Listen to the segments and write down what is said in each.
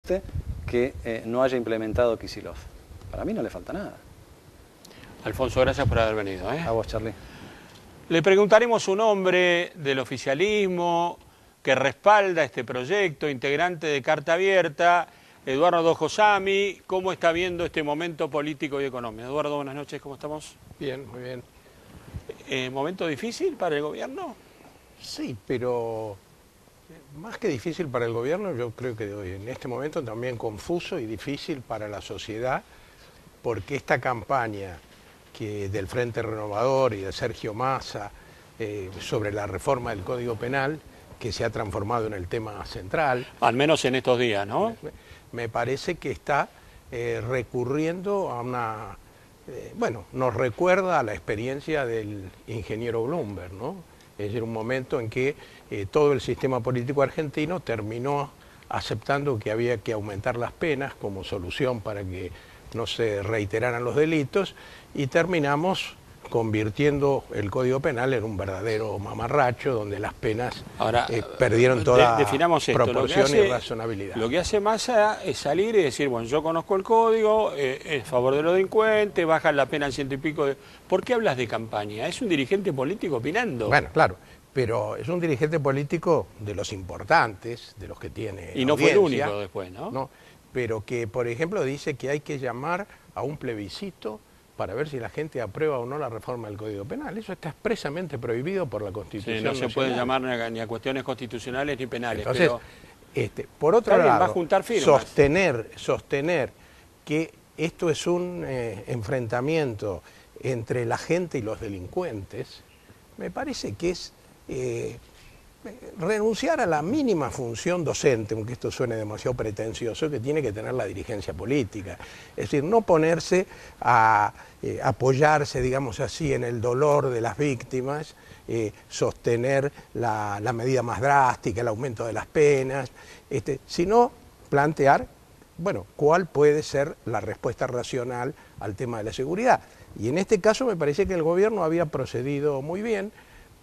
que no haya implementado Kicillof. Para mí no le falta nada. Alfonso, gracias por haber venido. A vos, Charly. Le preguntaremos un hombre del oficialismo que respalda este proyecto, integrante de Carta Abierta, Eduardo Josami. ¿Cómo está viendo este momento político y económico? Eduardo, buenas noches, ¿cómo estamos? Bien, muy bien. ¿Momento difícil para el gobierno? Sí, pero más que difícil para el gobierno, yo creo que en este momento también confuso y difícil para la sociedad, porque esta campaña del Frente Renovador y de Sergio Massa sobre la reforma del Código Penal, que se ha transformado en el tema central. Al menos en estos días, ¿no? Me parece que está recurriendo a una... bueno, nos recuerda a la experiencia del ingeniero Bloomberg, ¿no? Es decir, un momento en que todo el sistema político argentino terminó aceptando que había que aumentar las penas como solución para que no se reiteraran los delitos, y terminamos convirtiendo el Código Penal en un verdadero mamarracho donde las penas perdieron toda proporción y razonabilidad. Lo que hace Massa es salir y decir, bueno, yo conozco el código, es a favor de los delincuentes, bajan la pena en 100 y pico de... ¿Por qué hablas de campaña? Es un dirigente político opinando. Bueno, claro, pero es un dirigente político de los importantes, de los que tiene y no audiencia, fue el único después, ¿no? Pero que, por ejemplo, dice que hay que llamar a un plebiscito para ver si la gente aprueba o no la reforma del Código Penal. Eso está expresamente prohibido por la Constitución sí, no nacional. se puede llamar ni a cuestiones constitucionales ni penales. Entonces, pero por otro lado, va a juntar firmas. sostener que esto es un enfrentamiento entre la gente y los delincuentes, me parece que es renunciar a la mínima función docente, aunque esto suene demasiado pretencioso, que tiene que tener la dirigencia política. Es decir, no ponerse a apoyarse, digamos así, en el dolor de las víctimas, sostener la medida más drástica, el aumento de las penas, sino plantear, bueno, cuál puede ser la respuesta racional al tema de la seguridad. Y en este caso me parece que el gobierno había procedido muy bien,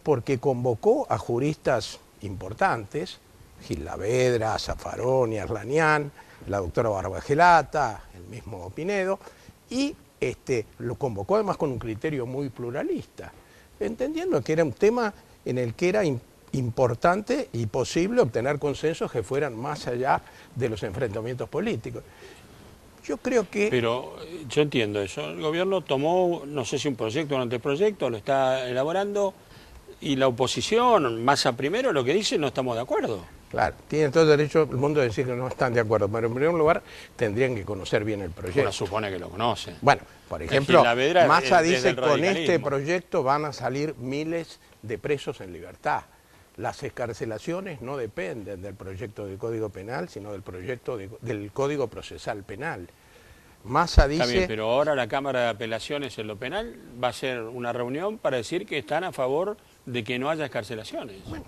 porque convocó a juristas importantes, Gilavedra, Zaffaroni, Arlanián, la doctora Barbagelata, el mismo Pinedo, y lo convocó además con un criterio muy pluralista, entendiendo que era un tema en el que era importante y posible obtener consensos que fueran más allá de los enfrentamientos políticos. Yo creo que... Pero yo entiendo eso. El gobierno tomó, no sé si un proyecto o un anteproyecto, lo está elaborando, y la oposición, Massa primero, lo que dice, no estamos de acuerdo. Claro, tiene todo el derecho el mundo de decir que no están de acuerdo, pero en primer lugar tendrían que conocer bien el proyecto. Uno supone que lo conocen. Bueno, por ejemplo, Massa dice que con este proyecto van a salir miles de presos en libertad. Las excarcelaciones no dependen del proyecto del Código Penal, sino del proyecto del Código Procesal Penal. Massa dice... Está bien, pero ahora la Cámara de Apelaciones en lo penal va a hacer una reunión para decir que están a favor de que no haya excarcelaciones. Bueno,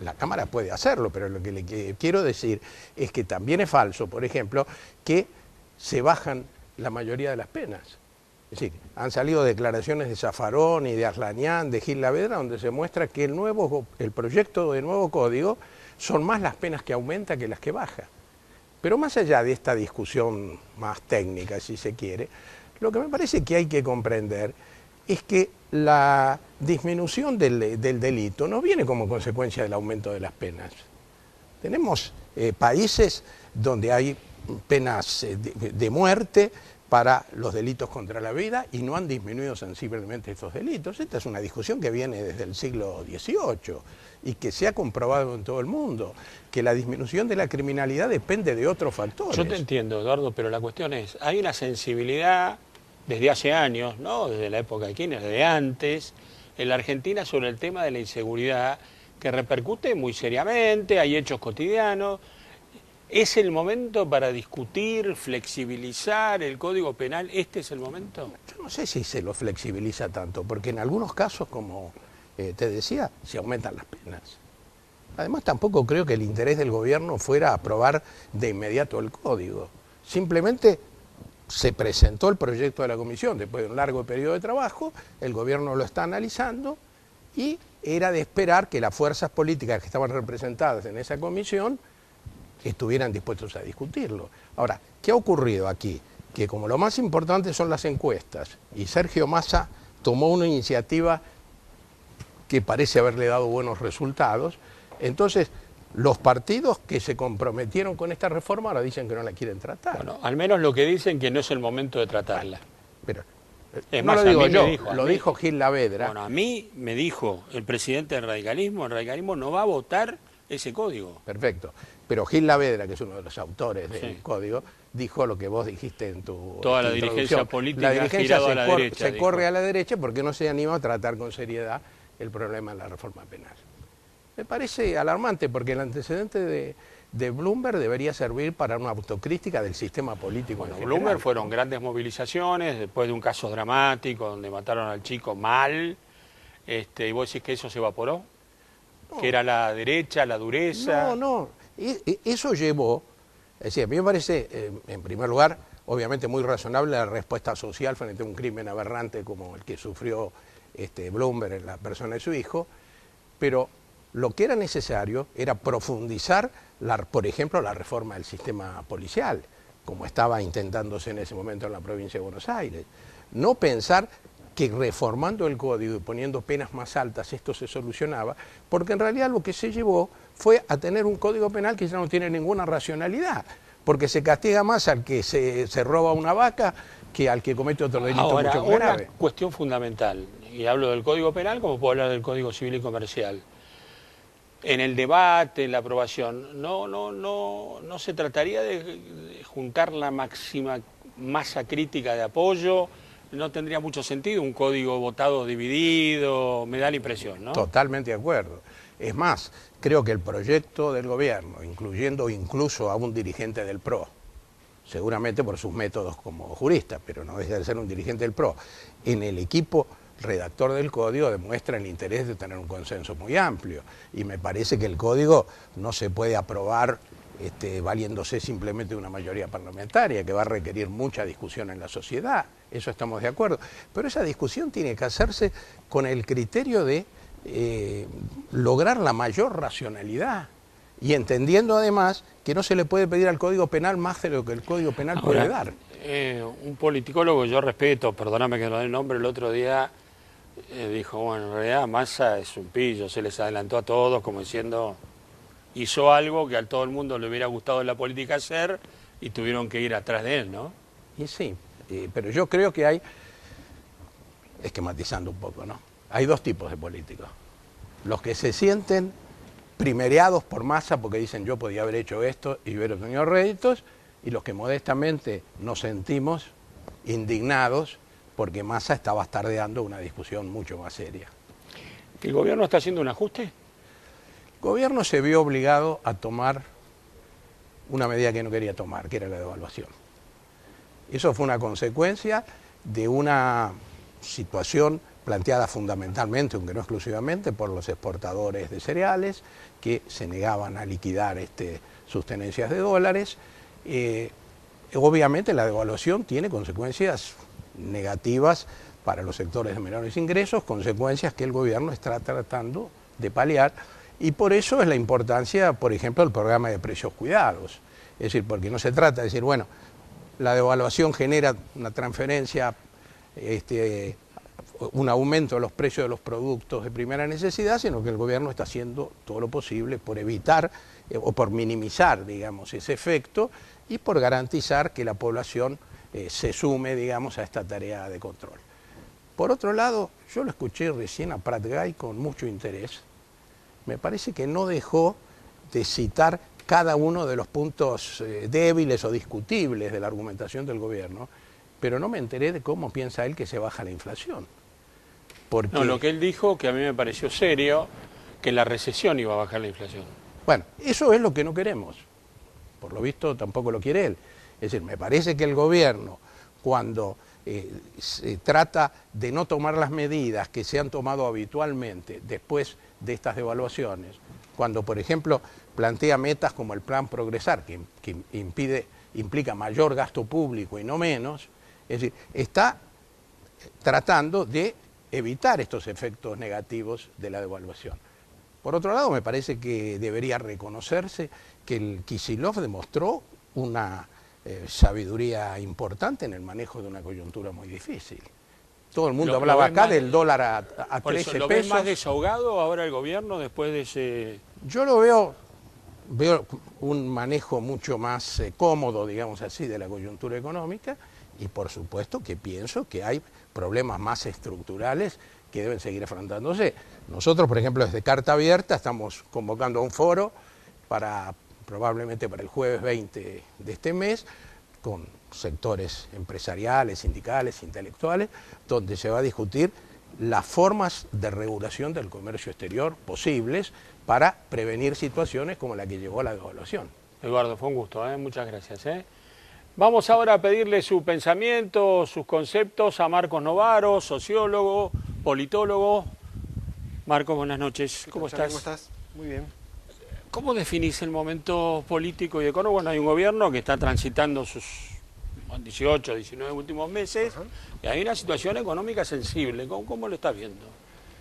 la Cámara puede hacerlo, pero lo que le quiero decir es que también es falso, por ejemplo, que se bajan la mayoría de las penas. Es decir, han salido declaraciones de Zaffaroni, de Arlanián, de Gilavedra, donde se muestra que el proyecto de nuevo código son más las penas que aumenta que las que baja. Pero más allá de esta discusión más técnica, si se quiere, lo que me parece que hay que comprender es que la disminución del delito no viene como consecuencia del aumento de las penas. Tenemos países donde hay penas de muerte para los delitos contra la vida y no han disminuido sensiblemente estos delitos. Esta es una discusión que viene desde el siglo XVIII y que se ha comprobado en todo el mundo, que la disminución de la criminalidad depende de otros factores. Yo te entiendo, Eduardo, pero la cuestión es, hay una sensibilidad desde hace años, ¿no? Desde la época de Kirchner, desde antes, en la Argentina sobre el tema de la inseguridad, que repercute muy seriamente, hay hechos cotidianos. ¿Es el momento para discutir, flexibilizar el Código Penal? ¿Este es el momento? Yo no sé si se lo flexibiliza tanto, porque en algunos casos, como te decía, se aumentan las penas. Además, tampoco creo que el interés del gobierno fuera aprobar de inmediato el código. Simplemente se presentó el proyecto de la comisión después de un largo periodo de trabajo, el gobierno lo está analizando y era de esperar que las fuerzas políticas que estaban representadas en esa comisión estuvieran dispuestos a discutirlo. Ahora, ¿qué ha ocurrido aquí? Que como lo más importante son las encuestas, y Sergio Massa tomó una iniciativa que parece haberle dado buenos resultados, entonces los partidos que se comprometieron con esta reforma ahora dicen que no la quieren tratar. Bueno, al menos lo que dicen que no es el momento de tratarla. Pero Es no más, lo digo a mí yo, me dijo, lo dijo Gil Lavedra. Bueno, a mí me dijo el presidente del radicalismo, el radicalismo no va a votar ese código. Perfecto. Pero Gil Lavedra, que es uno de los autores del Sí. código, dijo lo que vos dijiste en tu Toda la introducción. dirigencia política La ha dirigencia girado a la derecha, se dijo. corre a la derecha porque no se anima a tratar con seriedad el problema de la reforma penal. Me parece alarmante porque el antecedente de Bloomberg debería servir para una autocrítica del sistema político. Bueno, en general. Bloomberg fueron grandes movilizaciones después de un caso dramático donde mataron al chico mal, y vos decís que eso se evaporó, No. que era la derecha, la dureza. No. Eso llevó, es decir, a mí me parece, en primer lugar, obviamente muy razonable la respuesta social frente a un crimen aberrante como el que sufrió Bloomberg en la persona de su hijo, pero lo que era necesario era profundizar, por ejemplo, la reforma del sistema policial, como estaba intentándose en ese momento en la provincia de Buenos Aires. No pensar que reformando el código y poniendo penas más altas esto se solucionaba, porque en realidad lo que se llevó fue a tener un código penal que ya no tiene ninguna racionalidad, porque se castiga más al que se roba una vaca que al que comete otro delito Ahora, mucho más una grave. cuestión fundamental, y hablo del Código Penal como puedo hablar del Código Civil y Comercial. En el debate, en la aprobación, no se trataría de juntar la máxima masa crítica de apoyo. No tendría mucho sentido un código votado dividido, me da la impresión, ¿no? Totalmente de acuerdo. Es más, creo que el proyecto del gobierno, incluyendo incluso a un dirigente del PRO, seguramente por sus métodos como jurista, pero no deja de ser un dirigente del PRO, en el equipo redactor del código demuestra el interés de tener un consenso muy amplio. Y me parece que el código no se puede aprobar valiéndose simplemente de una mayoría parlamentaria, que va a requerir mucha discusión en la sociedad. Eso estamos de acuerdo. Pero esa discusión tiene que hacerse con el criterio de lograr la mayor racionalidad y entendiendo además que no se le puede pedir al Código Penal más de lo que el Código Penal puede dar. Un politicólogo que yo respeto, perdóname que no dé el nombre, el otro día dijo, bueno, en realidad Massa es un pillo, se les adelantó a todos como diciendo, hizo algo que a todo el mundo le hubiera gustado en la política hacer y tuvieron que ir atrás de él, ¿no? Y sí, pero yo creo que hay, esquematizando un poco, ¿no? Hay dos tipos de políticos. Los que se sienten primereados por Massa porque dicen yo podía haber hecho esto y hubiera tenido réditos, y los que modestamente nos sentimos indignados porque Massa está bastardeando una discusión mucho más seria. ¿El gobierno está haciendo un ajuste? El gobierno se vio obligado a tomar una medida que no quería tomar, que era la devaluación. Eso fue una consecuencia de una situación planteada fundamentalmente, aunque no exclusivamente, por los exportadores de cereales, que se negaban a liquidar sus tenencias de dólares. Obviamente la devaluación tiene consecuencias negativas para los sectores de menores ingresos, consecuencias que el gobierno está tratando de paliar, y por eso es la importancia, por ejemplo, del programa de precios cuidados. Es decir, porque no se trata de decir, bueno, la devaluación genera una transferencia, un aumento de los precios de los productos de primera necesidad, sino que el gobierno está haciendo todo lo posible por evitar o por minimizar, digamos, ese efecto y por garantizar que la población se sume, digamos, a esta tarea de control. Por otro lado, yo lo escuché recién a Prat Gay con mucho interés. Me parece que no dejó de citar cada uno de los puntos débiles o discutibles de la argumentación del gobierno, pero no me enteré de cómo piensa él que se baja la inflación. Porque, no, lo que él dijo, que a mí me pareció serio, que la recesión iba a bajar la inflación. Bueno, eso es lo que no queremos. Por lo visto tampoco lo quiere él. Es decir, me parece que el gobierno, cuando se trata de no tomar las medidas que se han tomado habitualmente después de estas devaluaciones, cuando, por ejemplo, plantea metas como el Plan Progresar, que implica mayor gasto público y no menos, es decir, está tratando de evitar estos efectos negativos de la devaluación. Por otro lado, me parece que debería reconocerse que el Kicillof demostró una sabiduría importante en el manejo de una coyuntura muy difícil. Todo el mundo hablaba acá del dólar a 13 pesos. ¿Lo ves más desahogado ahora el gobierno después de ese...? Yo lo veo un manejo mucho más cómodo, digamos así, de la coyuntura económica, y por supuesto que pienso que hay problemas más estructurales que deben seguir afrontándose. Nosotros, por ejemplo, desde Carta Abierta estamos convocando a un foro probablemente para el jueves 20 de este mes, con sectores empresariales, sindicales, intelectuales, donde se va a discutir las formas de regulación del comercio exterior posibles para prevenir situaciones como la que llevó a la devaluación. Eduardo, fue un gusto, muchas gracias. Vamos ahora a pedirle su pensamiento, sus conceptos a Marcos Novaro, sociólogo, politólogo. Marcos, buenas noches. ¿Cómo estás? ¿Cómo estás? Muy bien. ¿Cómo definís el momento político y económico? Bueno, hay un gobierno que está transitando sus 18, 19 últimos meses, y hay una situación económica sensible. ¿Cómo lo estás viendo?